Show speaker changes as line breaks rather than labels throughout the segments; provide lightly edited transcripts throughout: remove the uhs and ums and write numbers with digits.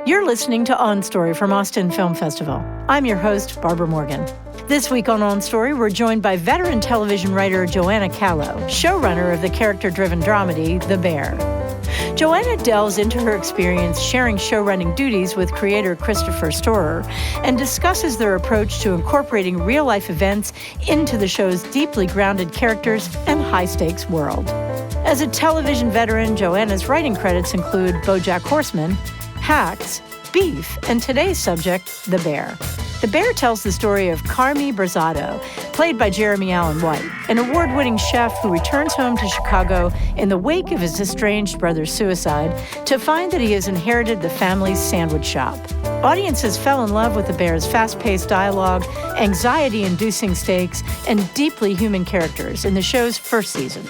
You're listening to On Story from Austin Film Festival. I'm your host, Barbara Morgan. This week on On Story, we're joined by veteran television writer Joanna Calo, showrunner of the character-driven dramedy, The Bear. Joanna delves into her experience sharing showrunning duties with creator Christopher Storer and discusses their approach to incorporating real-life events into the show's deeply grounded characters and high-stakes world. As a television veteran, Joanna's writing credits include Bojack Horseman, Hacks, Beef, and today's subject, The Bear. The Bear tells the story of Carmy Berzatto, played by Jeremy Allen White, an award-winning chef who returns home to Chicago in the wake of his estranged brother's suicide to find that he has inherited the family's sandwich shop. Audiences fell in love with the Bear's fast-paced dialogue, anxiety-inducing stakes, and deeply human characters in the show's first season.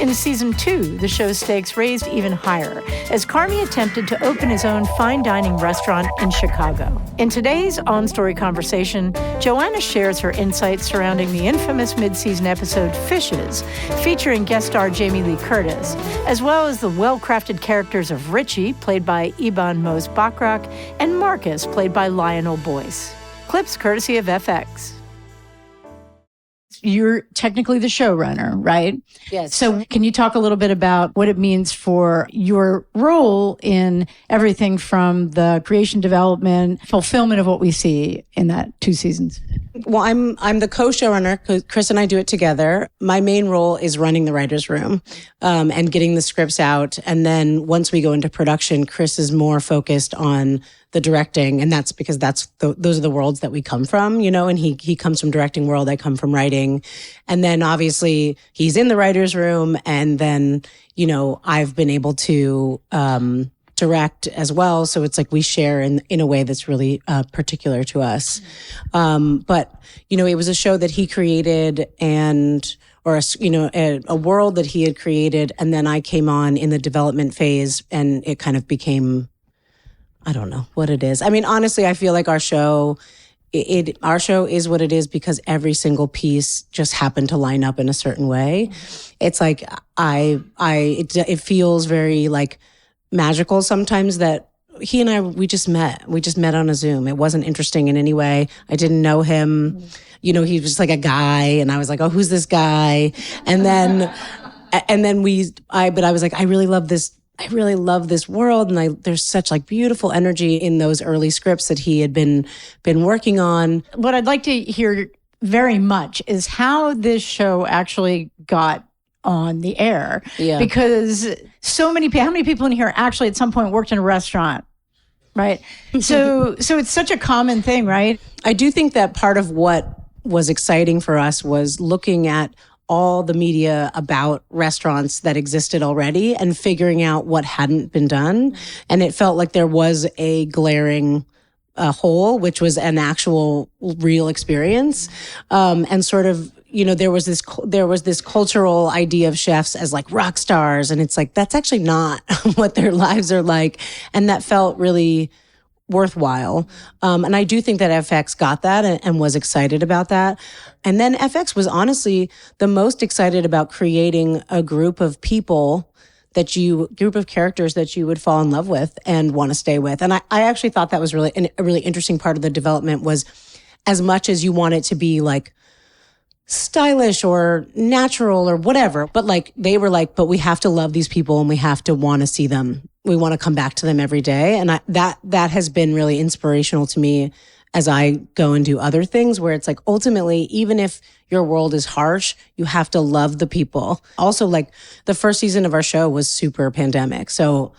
In season 2, the show's stakes raised even higher as Carmy attempted to open his own fine dining restaurant in Chicago. In today's On Story conversation, Joanna shares her insights surrounding the infamous mid-season episode Fishes, featuring guest star Jamie Lee Curtis, as well as the well-crafted characters of Richie, played by Ebon Moss-Bachrach, and Marcus, played by Lionel Boyce. Clips courtesy of FX. You're technically the showrunner, right?
Yes.
So can you talk a little bit about what it means for your role in everything from the creation, development, fulfillment of what we see in that 2 seasons?
Well, I'm the co-showrunner. Chris and I do it together. My main role is running the writer's room and getting the scripts out. And then once we go into production, Chris is more focused on the directing, and that's because those are the worlds that we come from, you know, and he comes from directing world, I come from writing. And then obviously he's in the writer's room, and then, you know, I've been able to direct as well. So it's like we share in a way that's really particular to us. But, you know, it was a show that he created a world that he had created. And then I came on in the development phase, and it kind of became, I don't know what it is. I mean, honestly, I feel like our show is what it is because every single piece just happened to line up in a certain way. It's like it feels very like magical sometimes that he and I, we just met on a Zoom. It wasn't interesting in any way. I didn't know him. You know, he was just like a guy, and I was like, oh, who's this guy? And then I was like, I really love this world, and there's such like beautiful energy in those early scripts that he had been working on.
What I'd like to hear very much is how this show actually got on the air.
Yeah.
Because how many people in here actually at some point worked in a restaurant, right? So it's such a common thing, right?
I do think that part of what was exciting for us was looking at all the media about restaurants that existed already and figuring out what hadn't been done. And it felt like there was a glaring hole, which was an actual real experience. And sort of, you know, there was this cultural idea of chefs as like rock stars. And it's like, that's actually not what their lives are like. And that felt really worthwhile. And I do think that FX got that and was excited about that. And then FX was honestly the most excited about creating a group of characters that you would fall in love with and want to stay with. And I actually thought that was really a really interesting part of the development was as much as you want it to be like stylish or natural or whatever, but like they were like, but we have to love these people and we have to want to see them. We want to come back to them every day. And that has been really inspirational to me as I go and do other things where it's like, ultimately, even if your world is harsh, you have to love the people. Also, like the first season of our show was super pandemic. So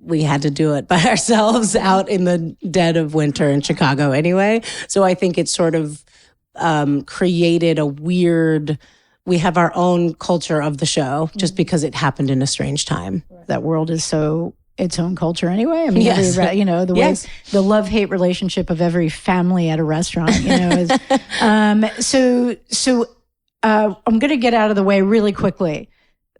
we had to do it by ourselves out in the dead of winter in Chicago anyway. So I think it sort of created we have our own culture of the show just because it happened in a strange time.
That world is so its own culture anyway. I mean,
yes.
You know, the way the love-hate relationship of every family at a restaurant, you know, is, I'm going to get out of the way really quickly.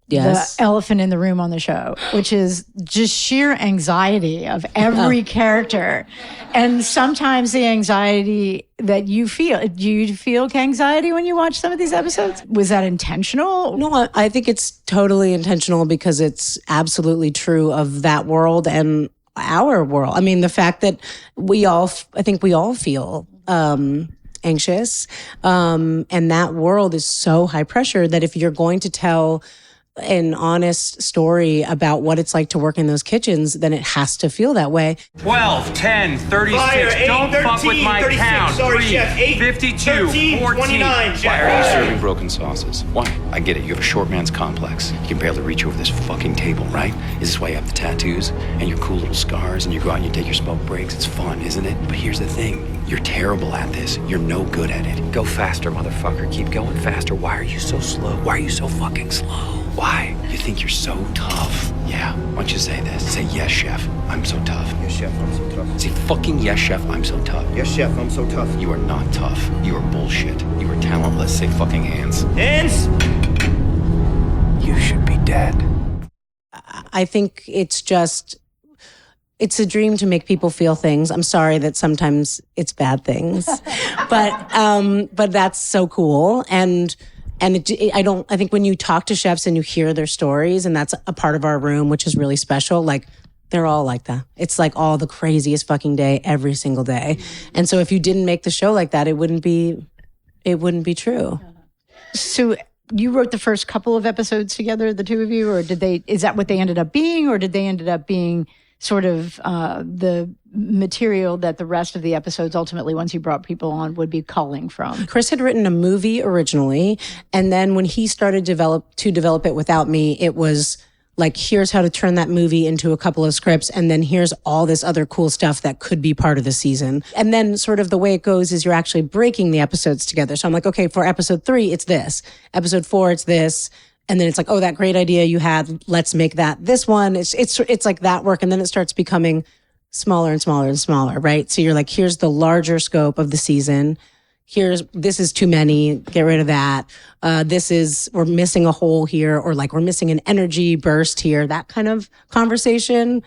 Yes.
The elephant in the room on the show, which is just sheer anxiety of every character. And sometimes the anxiety that you feel, do you feel anxiety when you watch some of these episodes? Was that intentional?
No, I think it's totally intentional because it's absolutely true of that world and our world. I mean, the fact that I think we all feel anxious. And that world is so high pressure that if you're going to tell an honest story about what it's like to work in those kitchens, then it has to feel that way.
12, 10, 36.
Fire, 8,
Don't
13,
fuck with my
36.
count.
Sorry,
3,
Chef. 8,
52,
13,
14.
29, Chef.
Why are you serving broken sauces? Why? I get it. You have a short man's complex. You can barely reach over this fucking table, right? Is this why you have the tattoos and your cool little scars and you go out and you take your smoke breaks? It's fun, isn't it? But here's the thing. You're terrible at this. You're no good at it. Go faster, motherfucker. Keep going faster. Why are you so slow? Why are you so fucking slow? Why? You think you're so tough? Yeah. Why don't you say this? Say, yes, chef, I'm so tough.
Yes, Chef, I'm so tough.
Say, fucking yes, chef, I'm so tough.
Yes, Chef, I'm so tough.
You are not tough. You are bullshit. You are talentless. Say fucking hands.
Hands!
You should be dead.
I think it's a dream to make people feel things. I'm sorry that sometimes it's bad things, but that's so cool. And I think when you talk to chefs and you hear their stories, and that's a part of our room, which is really special, like they're all like that. It's like all the craziest fucking day every single day. And so if you didn't make the show like that, it wouldn't be true.
So you wrote the first couple of episodes together, the two of you, or is that what they ended up being, or did they ended up being sort of the material that the rest of the episodes ultimately, once you brought people on, would be culling from?
Chris had written a movie originally, and then when he started to develop it without me, it was like, here's how to turn that movie into a couple of scripts, and then here's all this other cool stuff that could be part of the season. And then sort of the way it goes is you're actually breaking the episodes together. So I'm like, okay, for episode 3, it's this. Episode 4, it's this. And then it's like, oh, that great idea you had, let's make that this one. It's like that work. And then it starts becoming smaller and smaller and smaller, right? So you're like, here's the larger scope of the season. This is too many, get rid of that. We're missing a hole here, or like we're missing an energy burst here, that kind of conversation.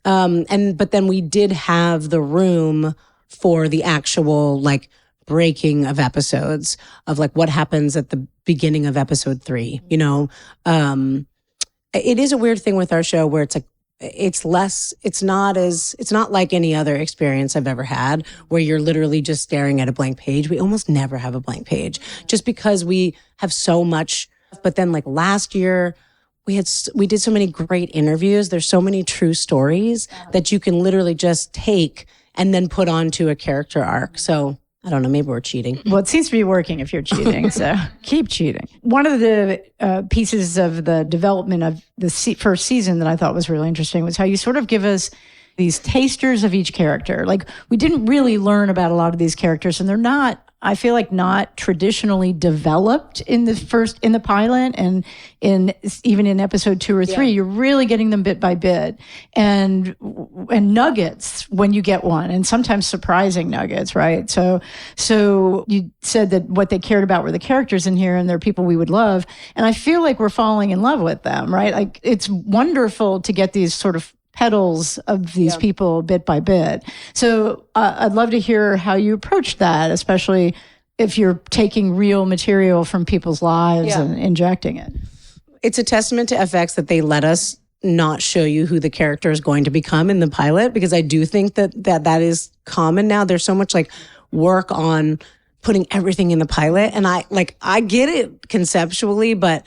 But then we did have the room for the actual like breaking of episodes of like what happens at the beginning of episode 3, you know? It is a weird thing with our show where it's like, it's not like any other experience I've ever had where you're literally just staring at a blank page. We almost never have a blank page just because we have so much. But then like last year, we did so many great interviews. There's so many true stories that you can literally just take and then put onto a character arc. So I don't know, maybe we're cheating.
Well, it seems to be working if you're cheating, so keep cheating. One of the pieces of the development of the first season that I thought was really interesting was how you sort of give us these tasters of each character. Like, we didn't really learn about a lot of these characters, and they're not, I feel like, not traditionally developed in the pilot, and even in episode 2 or 3, you're really getting them bit by bit, and nuggets when you get one, and sometimes surprising nuggets, right? So you said that what they cared about were the characters in here, and they're people we would love, and I feel like we're falling in love with them, right? Like, it's wonderful to get these sort of petals of these people bit by bit. So I'd love to hear how you approach that, especially if you're taking real material from people's lives and injecting it.
It's a testament to FX that they let us not show you who the character is going to become in the pilot, because I do think that is common now. There's so much like work on putting everything in the pilot, and I get it conceptually, but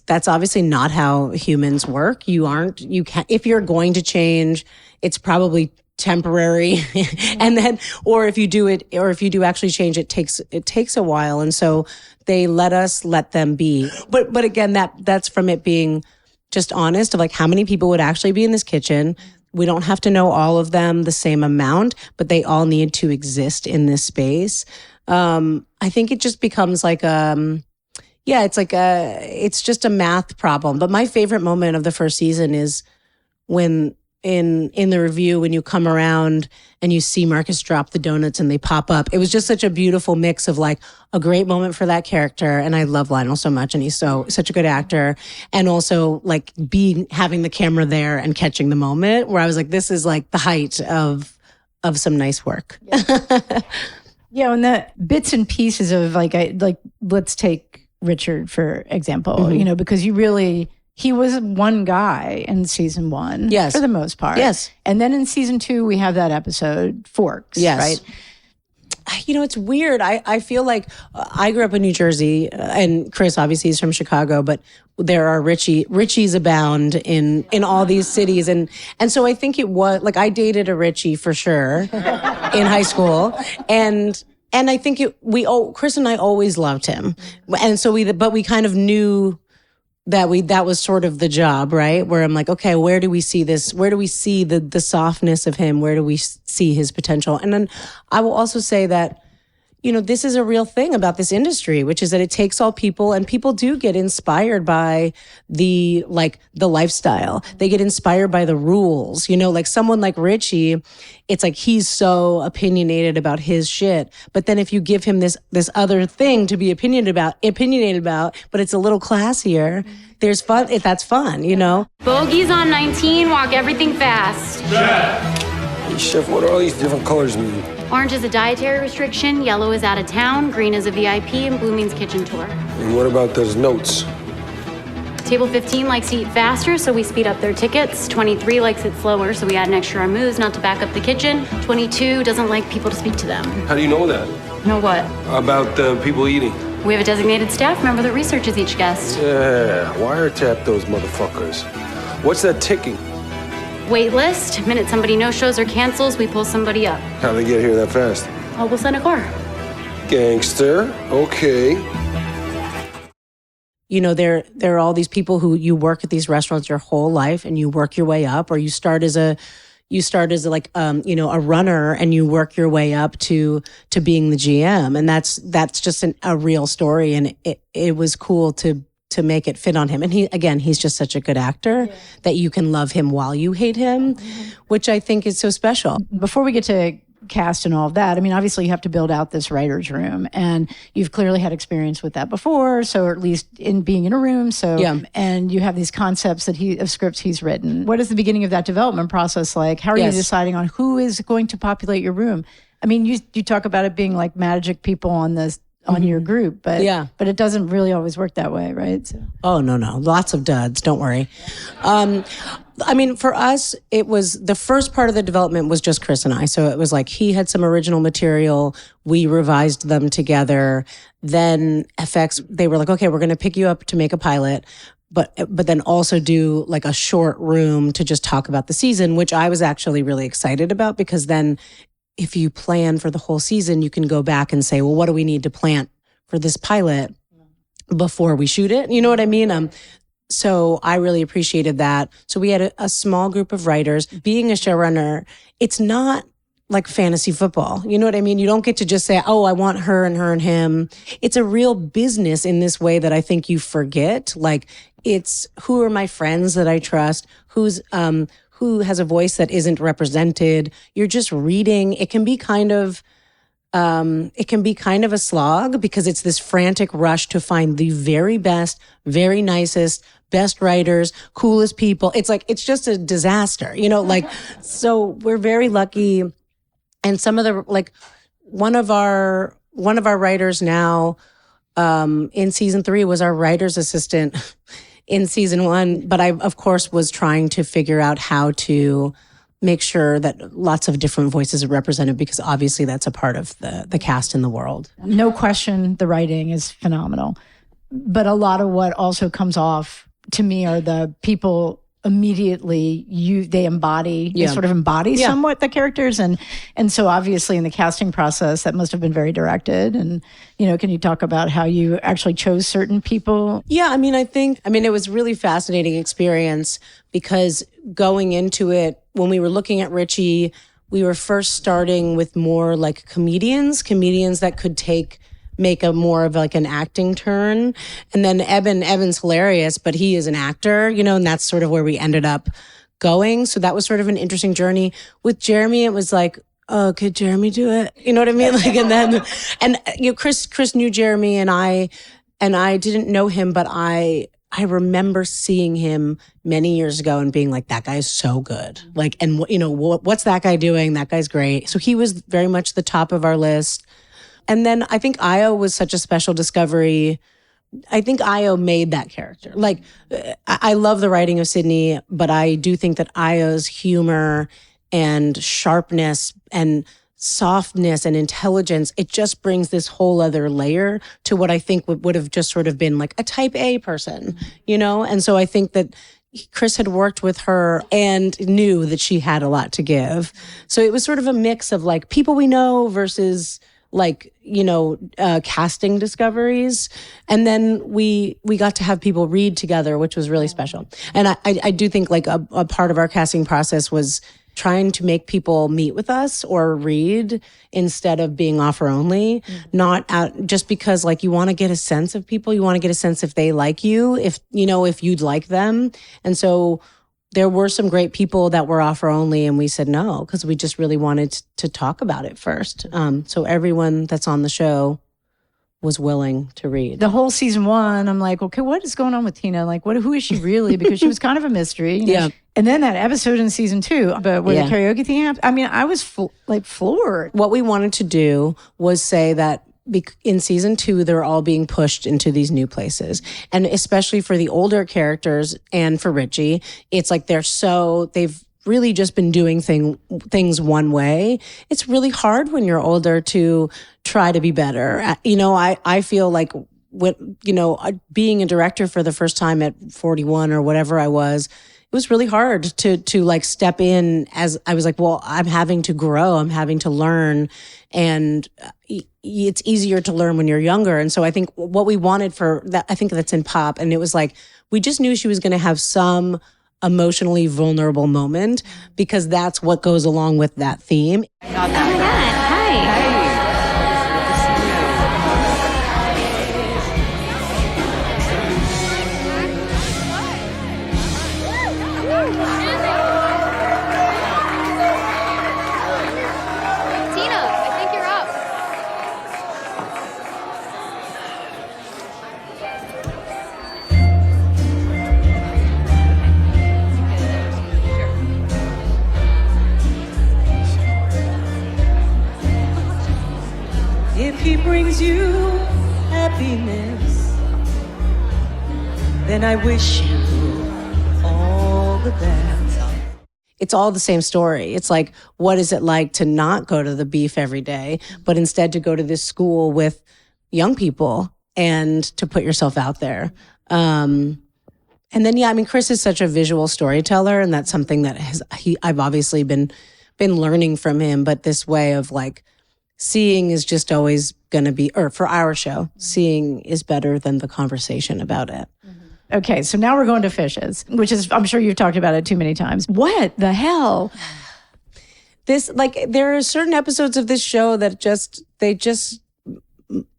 that's obviously not how humans work. If you're going to change, it's probably temporary. And then, or if you do actually change, it takes a while. And so they let them be. But again, that's from it being just honest of like how many people would actually be in this kitchen. We don't have to know all of them the same amount, but they all need to exist in this space. I think it just becomes like, it's just a math problem. But my favorite moment of the first season is when in the review, when you come around and you see Marcus drop the donuts and they pop up. It was just such a beautiful mix of like a great moment for that character. And I love Lionel so much, and he's such a good actor. And also like having the camera there and catching the moment where I was like, this is like the height of some nice work.
Yeah, and the bits and pieces of let's take Richard, for example, because you really he was one guy in season 1,
Yes.
for the most part.
Yes.
And then in season 2, we have that episode, Forks,
Yes.
right?
It's weird. I feel like I grew up in New Jersey, and Chris obviously is from Chicago, but there are Richies abound in all these cities. And so I think it was, like, I dated a Richie for sure in high school. And I think Chris and I always loved him. And so we kind of knew that was sort of the job, right? Where I'm like, okay, where do we see this? Where do we see the softness of him? Where do we see his potential? And then I will also say that, this is a real thing about this industry, which is that it takes all people, and people do get inspired by the lifestyle. They get inspired by the rules, like someone like Richie. It's like he's so opinionated about his shit. But then if you give him this other thing to be opinionated about, but it's a little classier, there's fun. That's fun,
Bogeys on 19, walk everything fast.
Hey, Chef, what do all these different colors mean?
Orange is a dietary restriction, yellow is out of town, green is a VIP, and blue means kitchen tour.
And what about those notes?
Table 15 likes to eat faster, so we speed up their tickets. 23 likes it slower, so we add an extra on moves not to back up the kitchen. 22 doesn't like people to speak to them.
How do you know that?
Know what?
About the people eating.
We have a designated staff member that researches each guest.
Yeah, wiretap those motherfuckers. What's that ticking?
Wait list. Minute somebody no-shows or cancels, we pull somebody up.
How'd they get here that fast?
Oh, we'll send a car.
Gangster. Okay.
There are all these people who you work at these restaurants your whole life, and you work your way up, or you start as a runner, and you work your way up to being the GM. And that's just a real story. And it was cool to make it fit on him. And he's just such a good actor that you can love him while you hate him, which I think is so special.
Before we get to cast and all of that, I mean, obviously you have to build out this writer's room, and you've clearly had experience with that before. So, or at least in being in a room. So, and you have these concepts of scripts he's written. What is the beginning of that development process like? How are you deciding on who is going to populate your room? I mean, you talk about it being like magic people on your group, but it doesn't really always work that way, right? So.
Oh, no. Lots of duds. Don't worry. I mean, for us, it was the first part of the development was just Chris and I. So it was like he had some original material. We revised them together. Then FX, they were like, okay, we're going to pick you up to make a pilot, but then also do like a short room to just talk about the season, which I was actually really excited about, because then if you plan for the whole season, you can go back and say, well, what do we need to plant for this pilot before we shoot it? You know what I mean? So I really appreciated that. So we had a small group of writers. Being a showrunner, it's not like fantasy football. You know what I mean? You don't get to just say, oh, I want her and him. It's a real business in this way that I think you forget. Like, it's who are my friends that I trust? Who has a voice that isn't represented? You're just reading. It can be kind of a slog, because it's this frantic rush to find the very best, very nicest, best writers, coolest people. It's just a disaster, so we're very lucky. And some of the, one of our writers now, in season 3 was our writer's assistant in season 1. But I, of course, was trying to figure out how to make sure that lots of different voices are represented, because obviously that's a part of the cast in the world.
No question, the writing is phenomenal. But a lot of what also comes off to me are the people immediately they sort of embody somewhat the characters. And so obviously in the casting process, that must have been very directed. And, can you talk about how you actually chose certain people?
Yeah, I mean, it was a really fascinating experience, because going into it, when we were looking at Richie, we were first starting with more like comedians that could make a more of like an acting turn. And then Evan's hilarious, but he is an actor, and that's sort of where we ended up going. So that was sort of an interesting journey. With Jeremy, it was like, oh, could Jeremy do it? You know what I mean? Chris knew Jeremy, and I didn't know him, but I remember seeing him many years ago and being like, that guy is so good. What's that guy doing? That guy's great. So he was very much the top of our list. And then I think Io was such a special discovery I think Io made that character. Like, I love the writing of Sydney, but I do think that Io's humor and sharpness and softness and intelligence, it just brings this whole other layer to what I think would have just sort of been like a type A person, you know? And so I think that Chris had worked with her and knew that she had a lot to give. So it was sort of a mix of like people we know versus like, you know, casting discoveries. And then we got to have people read together, which was really special. And I do think like a part of our casting process was trying to make people meet with us or read instead of being offer only, not out just because like you want to get a sense of people. You want to get a sense if they like you, if, you know, if you'd like them. And so there were some great people that were offer only and we said no, because we just really wanted to talk about it first. So everyone that's on the show was willing to read.
The whole season 1, I'm like, okay, what is going on with Tina? Like, who is she really? Because she was kind of a mystery. You know?
Yeah.
And then that episode in season 2, but where the karaoke thing happened, I mean, I was floored.
What we wanted to do was say that in season 2, they're all being pushed into these new places. And especially for the older characters and for Richie, it's like they've really just been doing things one way. It's really hard when you're older to try to be better. You know, I feel like when, you know, being a director for the first time at 41 or whatever I was, it was really hard to like step in as I was like, well, I'm having to grow, I'm having to learn. And it's easier to learn when you're younger. And so I think what we wanted for that, I think that's in Pop. And it was like, we just knew she was going to have some emotionally vulnerable moment because that's what goes along with that theme.
Oh my God. Hi. Tina, I think you're up.
If he brings you happiness, then I wish you all the best.
It's all the same story. It's like, what is it like to not go to the beef every day, but instead to go to this school with young people and to put yourself out there? And then, yeah, I mean, Chris is such a visual storyteller, and that's something that I've obviously been learning from him. But this way of like, seeing is just always going to be, or for our show, seeing is better than the conversation about it.
Okay, so now we're going to fishes, which is, I'm sure you've talked about it too many times. What the hell?
This, like, there are certain episodes of this show that they just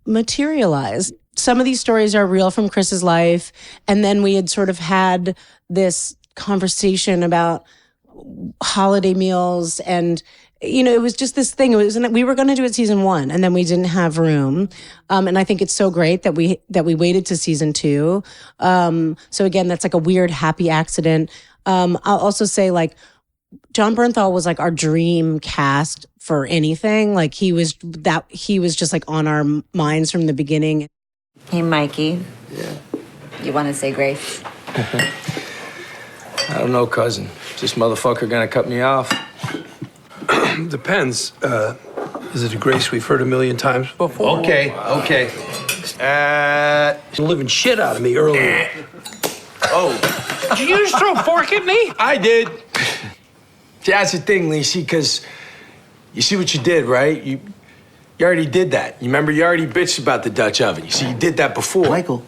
materialize. Some of these stories are real from Chris's life. And then we had sort of had this conversation about holiday meals and, you know, it was just this thing. We were going to do it season 1 and then we didn't have room. And I think it's so great that we waited to season 2. So again, that's like a weird happy accident. I'll also say like John Bernthal was like our dream cast for anything. Like he was just like on our minds from the beginning.
Hey, Mikey.
Yeah.
You want to say grace?
I don't know, cousin. Is this motherfucker gonna cut me off?
Depends. Is it a grace we've heard a million times before?
Okay.
You're living shit out of me earlier.
Oh,
Did you just throw a fork at me?
I did. See, that's the thing, Lacey, because you see what you did, right? You already did that. You remember, you already bitched about the Dutch oven. You see, you did that before.
Michael,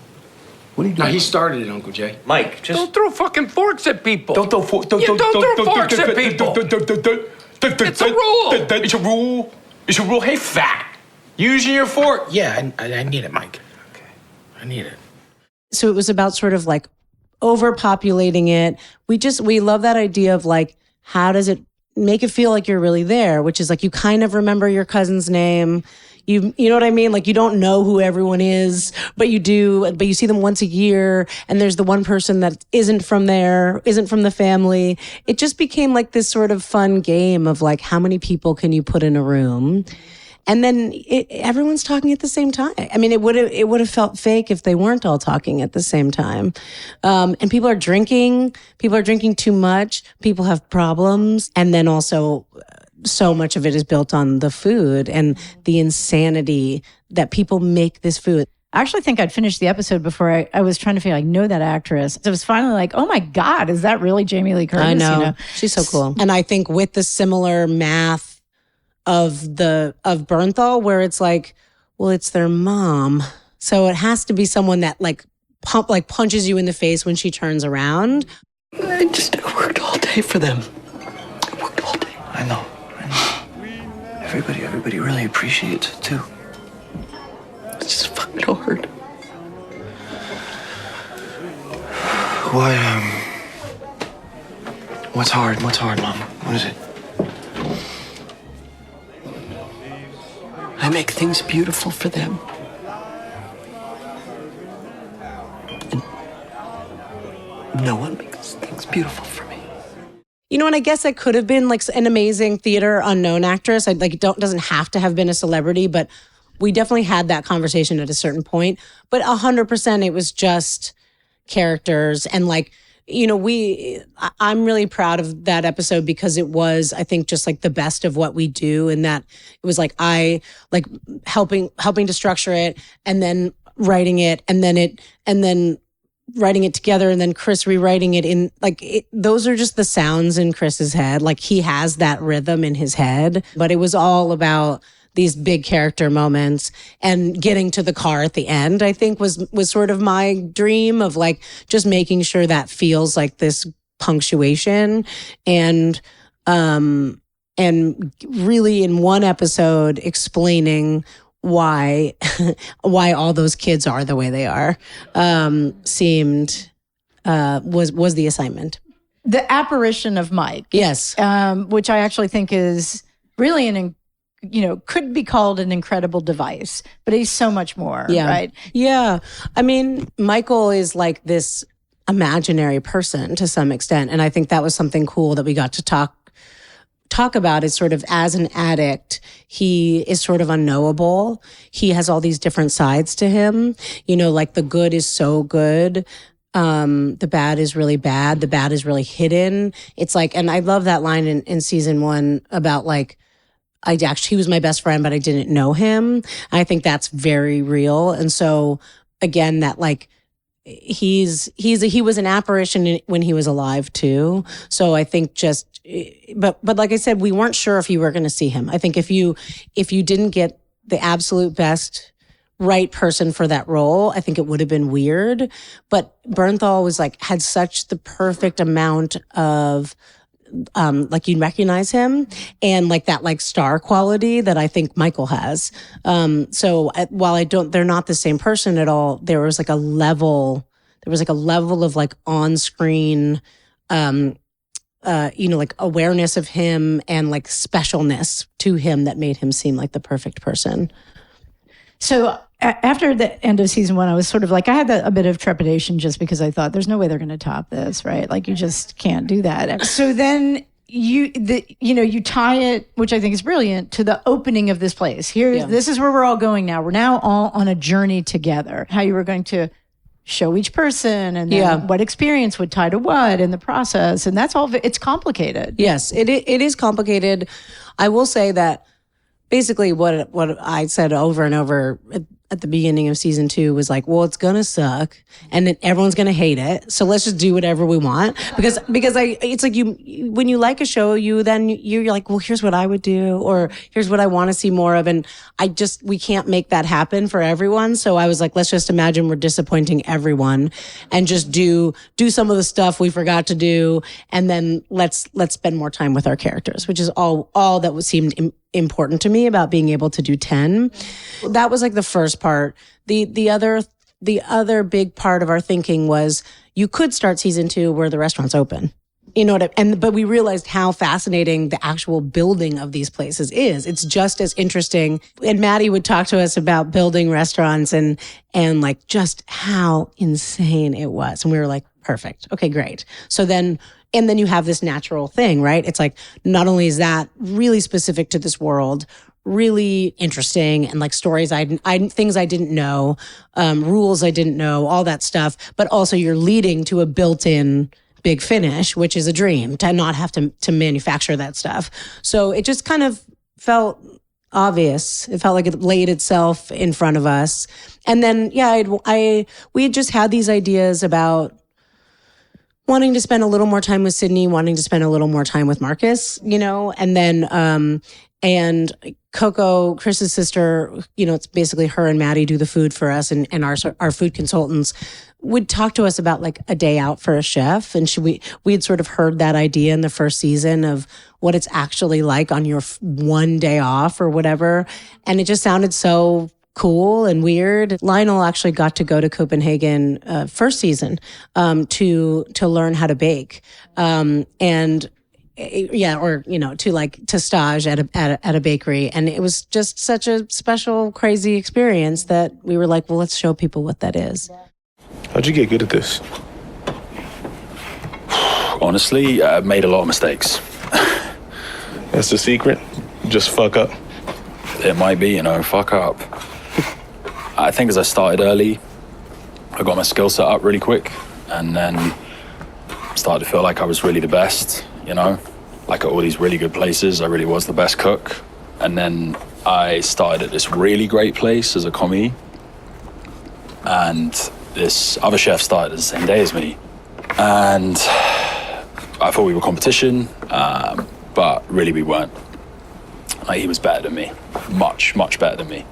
what are you
No,
doing?
he started it, Uncle Jay.
Mike, just...
Don't throw fucking forks at people.
Don't throw forks
at people. It's a rule.
It's a rule. It's a rule. Hey, fat. Using your fork.
Yeah, I need it, Mike. Okay. I need it.
So it was about sort of like overpopulating it. We love that idea of like, how does it make it feel like you're really there? Which is like, you kind of remember your cousin's name. You know what I mean? Like you don't know who everyone is, but you do, but you see them once a year. And there's the one person that isn't from the family. It just became like this sort of fun game of like, how many people can you put in a room? And then everyone's talking at the same time. I mean, it would have felt fake if they weren't all talking at the same time. And people are drinking too much. People have problems. And then also so much of it is built on the food and the insanity that people make this food.
I actually think I'd finished the episode before I was trying to figure, I know that actress. So it was finally like, oh my God, is that really Jamie Lee Curtis?
I know.
You know?
She's so cool. And I think with the similar math of Bernthal, where it's like, well, it's their mom. So it has to be someone that punches you in the face when she turns around.
I worked all day for them. I worked all day.
I know. Everybody really appreciates it too.
It's just fucking hard.
Why, what's hard? What's hard, Mom? What is it?
I make things beautiful for them. And no one makes things beautiful for me.
You know, and I guess I could have been like an amazing theater unknown actress. I doesn't have to have been a celebrity, but we definitely had that conversation at a certain point. But 100%, it was just characters. And like, you know, I'm really proud of that episode because it was, I think, just like the best of what we do. And that it was like helping to structure it and then writing it and then writing it together and then Chris rewriting it in those are just the sounds in Chris's head. Like he has that rhythm in his head, but it was all about these big character moments and getting to the car at the end, I think was sort of my dream of like just making sure that feels like this punctuation and really in one episode explaining why all those kids are the way they are was the assignment.
The apparition of Mike.
Yes.
Which I actually think is really could be called an incredible device, but he's so much more, right?
Yeah. I mean, Michael is like this imaginary person to some extent. And I think that was something cool that we got to talk about is sort of as an addict, he is sort of unknowable. He has all these different sides to him. You know, like the good is so good. The bad is really bad. The bad is really hidden. It's like, and I love that line in season 1 about like, he was my best friend, but I didn't know him. I think that's very real. And so again, that like, he was an apparition when he was alive too. So I think but like I said, we weren't sure if you were going to see him. I think if you didn't get the absolute best right person for that role, I think it would have been weird. But Bernthal was like, had such the perfect amount of, like you'd recognize him and like that like star quality that I think Michael has. So while they're not the same person at all, there was like a level of like on-screen, like awareness of him and like specialness to him that made him seem like the perfect person.
So after the end of season 1, I was sort of like, I had a bit of trepidation just because I thought there's no way they're going to top this, right? Like you just can't do that. So then you tie it, which I think is brilliant, to the opening of this place. This is where we're all going now. We're now all on a journey together. How you were going to show each person and then what experience would tie to what in the process. And that's all, it's complicated.
Yes, it is complicated. I will say that basically what I said over and over at the beginning of season 2 was like, well, it's gonna suck and then everyone's gonna hate it. So let's just do whatever we want. Because it's like when you like a show, you're like, well, here's what I would do, or here's what I want to see more of. And we can't make that happen for everyone. So I was like, let's just imagine we're disappointing everyone and just do some of the stuff we forgot to do. And then let's spend more time with our characters, which is all that seemed important to me about being able to do 10. That was like the first part. The other big part of our thinking was you could start season 2 where the restaurant's open. You know what but we realized how fascinating the actual building of these places is. It's just as interesting. And Maddie would talk to us about building restaurants and like just how insane it was. And we were like, perfect. Okay, great. So then you have this natural thing, right? It's like, not only is that really specific to this world, really interesting, and like stories things I didn't know, rules I didn't know, all that stuff. But also you're leading to a built-in big finish, which is a dream, to not have to manufacture that stuff. So it just kind of felt obvious. It felt like it laid itself in front of us. And then, we had just had these ideas about wanting to spend a little more time with Sydney, wanting to spend a little more time with Marcus, and then, and Coco, Chris's sister, it's basically her and Maddie do the food for us, and our food consultants would talk to us about like a day out for a chef. And we had sort of heard that idea in the first season of what it's actually like on your one day off or whatever. And it just sounded so cool and weird. Lionel actually got to go to Copenhagen first season to learn how to bake. To stage at a bakery. And it was just such a special, crazy experience that we were like, well, let's show people what that is.
How'd you get good at this?
Honestly, I made a lot of mistakes.
That's the secret? Just fuck up?
It might be, fuck up. I think as I started early, I got my skill set up really quick, and then started to feel like I was really the best, like at all these really good places, I really was the best cook. And then I started at this really great place as a commie, and this other chef started the same day as me. And I thought we were competition, but really we weren't. Like, he was better than me, much, much better than me.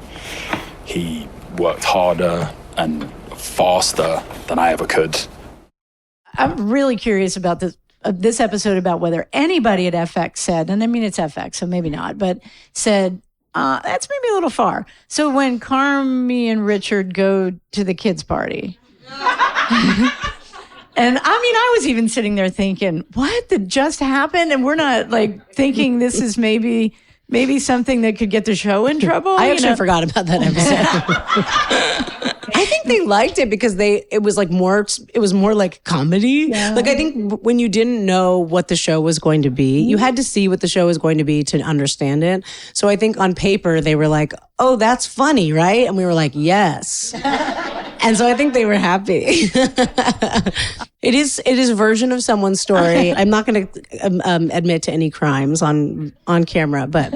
He worked harder and faster than I ever could.
I'm really curious about this episode, about whether anybody at FX said, and I mean, it's FX, so maybe not, but said, that's maybe a little far. So when Carmy and Richard go to the kids' party, and I was even sitting there thinking, what did just happen? And we're not like thinking this is maybe something that could get the show in trouble.
I actually forgot about that episode. I think they liked it because it was more like comedy. Yeah. Like, I think when you didn't know what the show was going to be, you had to see what the show was going to be to understand it. So I think on paper they were like, oh, that's funny, right? And we were like, yes. And so I think they were happy. It is a version of someone's story. I'm not going to admit to any crimes on camera, but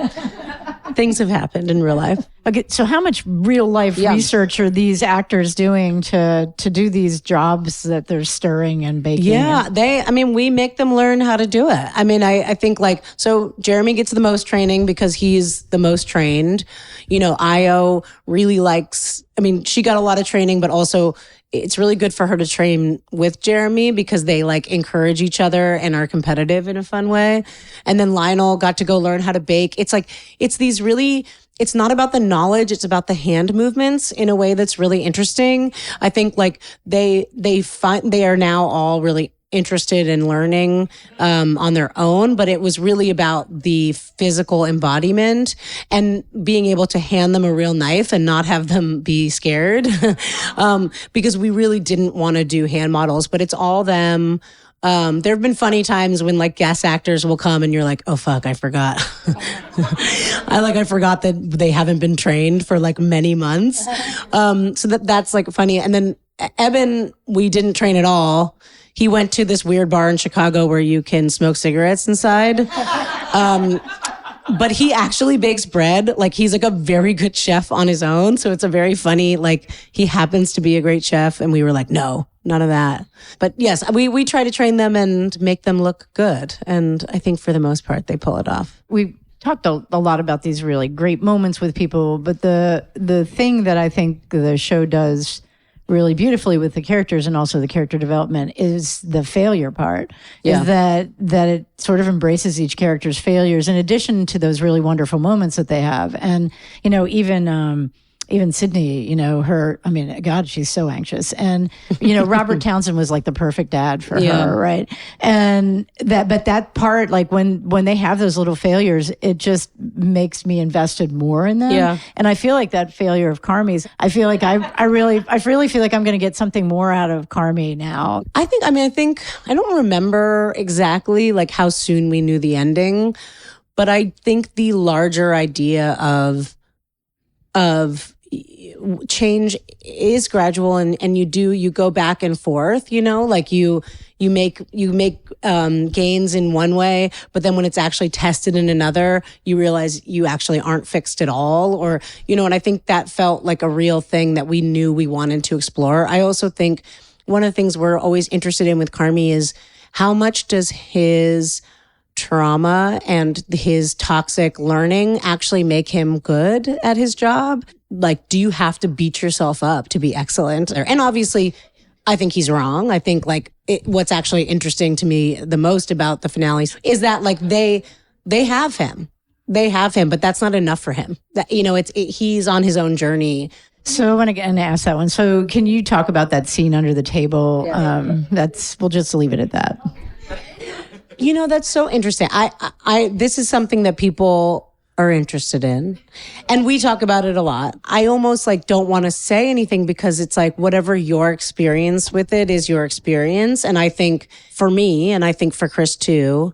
things have happened in real life.
Okay, so how much real life research are these actors doing to do these jobs that they're stirring and baking?
Yeah, we make them learn how to do it. I think so Jeremy gets the most training because he's the most trained. Io really likes, she got a lot of training, but also it's really good for her to train with Jeremy because they encourage each other and are competitive in a fun way. And then Lionel got to go learn how to bake. It's not about the knowledge, it's about the hand movements in a way that's really interesting. I think they are now all really interested in learning on their own, but it was really about the physical embodiment and being able to hand them a real knife and not have them be scared because we really didn't want to do hand models, but it's all them. There have been funny times when guest actors will come and you're like, oh fuck, I forgot. I forgot that they haven't been trained for many months. So that's funny. And then Ebon, we didn't train at all. He went to this weird bar in Chicago where you can smoke cigarettes inside. But he actually bakes bread. He's a very good chef on his own. So it's a very funny, he happens to be a great chef. And we were like, no, none of that. But yes, we try to train them and make them look good. And I think for the most part, they pull it off.
We talked a lot about these really great moments with people. But the thing that I think the show does really beautifully with the characters and also the character development is the failure part.
Yeah.
Is that it sort of embraces each character's failures in addition to those really wonderful moments that they have. And, even Sydney, God, she's so anxious. And, Robert Townsend was the perfect dad for her, right? And that part, when they have those little failures, it just makes me invested more in them.
Yeah.
And I feel like that failure of Carmy's, I feel like I really feel like I'm going to get something more out of Carmy now.
I think I don't remember exactly how soon we knew the ending, But I think the larger idea of change is gradual, and you go back and forth, like you make gains in one way, but then when it's actually tested in another, you realize you actually aren't fixed at all, or, and I think that felt like a real thing that we knew we wanted to explore. I also think one of the things we're always interested in with Carmy is how much does his trauma and his toxic learning actually make him good at his job? Like, do you have to beat yourself up to be excellent? And obviously, I think he's wrong. I think what's actually interesting to me the most about the finale is that they have him. They have him, but that's not enough for him. That, he's on his own journey.
So I want to ask that one. So can you talk about that scene under the table? We'll just leave it at that.
That's so interesting. This is something that people are interested in, and we talk about it a lot. I almost don't want to say anything because it's whatever your experience with it is your experience. And I think for me, and I think for Chris too,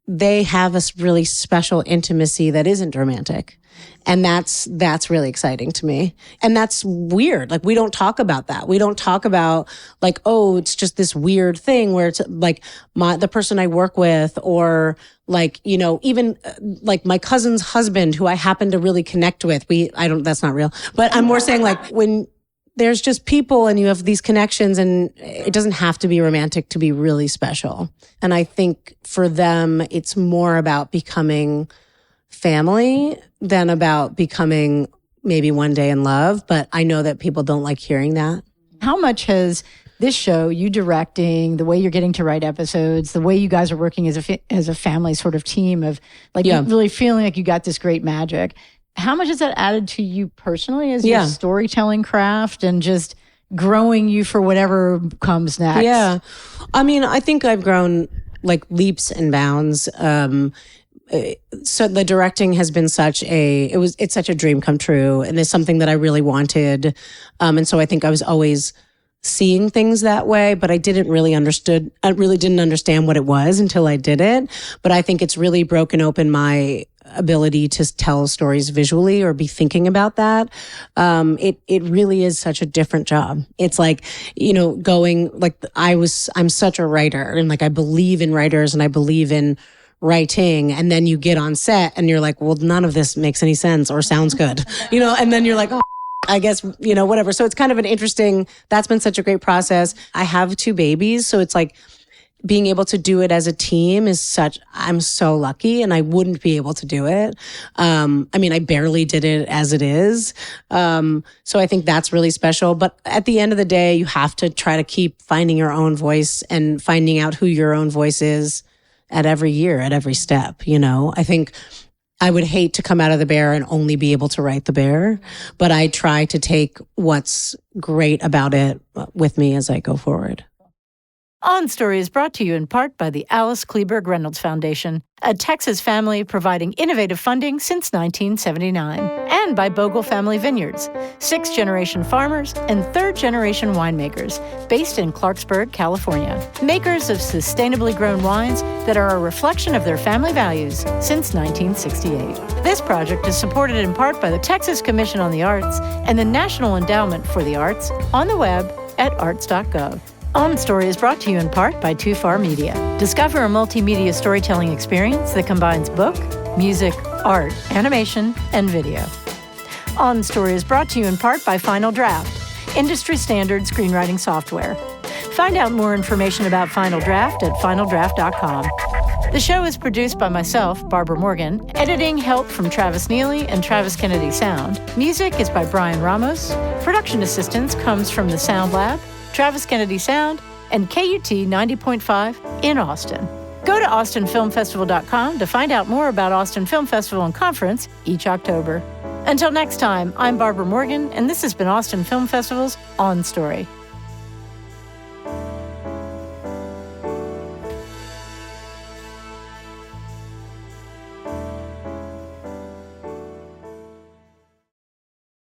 they have a really special intimacy that isn't romantic. And that's really exciting to me. And that's weird. We don't talk about that. We don't talk about it's just this weird thing where it's the person I work with, or even my cousin's husband, who I happen to really connect with. That's not real. But I'm more saying when there's just people and you have these connections, and it doesn't have to be romantic to be really special. And I think for them, it's more about becoming family than about becoming maybe one day in love. But I know that people don't like hearing that.
How much has this show, you directing, the way you're getting to write episodes, the way you guys are working as a family sort of team of really feeling like you got this great magic, how much has that added to you personally as your storytelling craft and just growing you for whatever comes next?
Yeah. I mean, I think I've grown leaps and bounds. So the directing has been it's such a dream come true, and it's something that I really wanted. And so I think I was always seeing things that way, but I really didn't understand what it was until I did it. But I think it's really broken open my ability to tell stories visually or be thinking about that. It really is such a different job. It's I'm such a writer, and I believe in writers and I believe in writing, and then you get on set and you're well, none of this makes any sense or sounds good, and then you're oh, I guess, whatever. So it's kind of that's been such a great process. I have 2 babies. So it's being able to do it as a team I'm so lucky, and I wouldn't be able to do it. I barely did it as it is. So I think that's really special. But at the end of the day, you have to try to keep finding your own voice and finding out who your own voice is at every step. I think I would hate to come out of The Bear and only be able to write The Bear, but I try to take what's great about it with me as I go forward.
On Story is brought to you in part by the Alice Kleberg Reynolds Foundation, a Texas family providing innovative funding since 1979, and by Bogle Family Vineyards, 6th-generation farmers and 3rd-generation winemakers based in Clarksburg, California, makers of sustainably grown wines that are a reflection of their family values since 1968. This project is supported in part by the Texas Commission on the Arts and the National Endowment for the Arts on the web at arts.gov. On Story is brought to you in part by Too Far Media. Discover a multimedia storytelling experience that combines book, music, art, animation, and video. On Story is brought to you in part by Final Draft, industry standard screenwriting software. Find out more information about Final Draft at finaldraft.com. The show is produced by myself, Barbara Morgan. Editing help from Travis Neely and Travis Kennedy Sound. Music is by Brian Ramos. Production assistance comes from the Sound Lab, Travis Kennedy Sound, and KUT 90.5 in Austin. Go to austinfilmfestival.com to find out more about Austin Film Festival and Conference each October. Until next time, I'm Barbara Morgan, and this has been Austin Film Festival's On Story.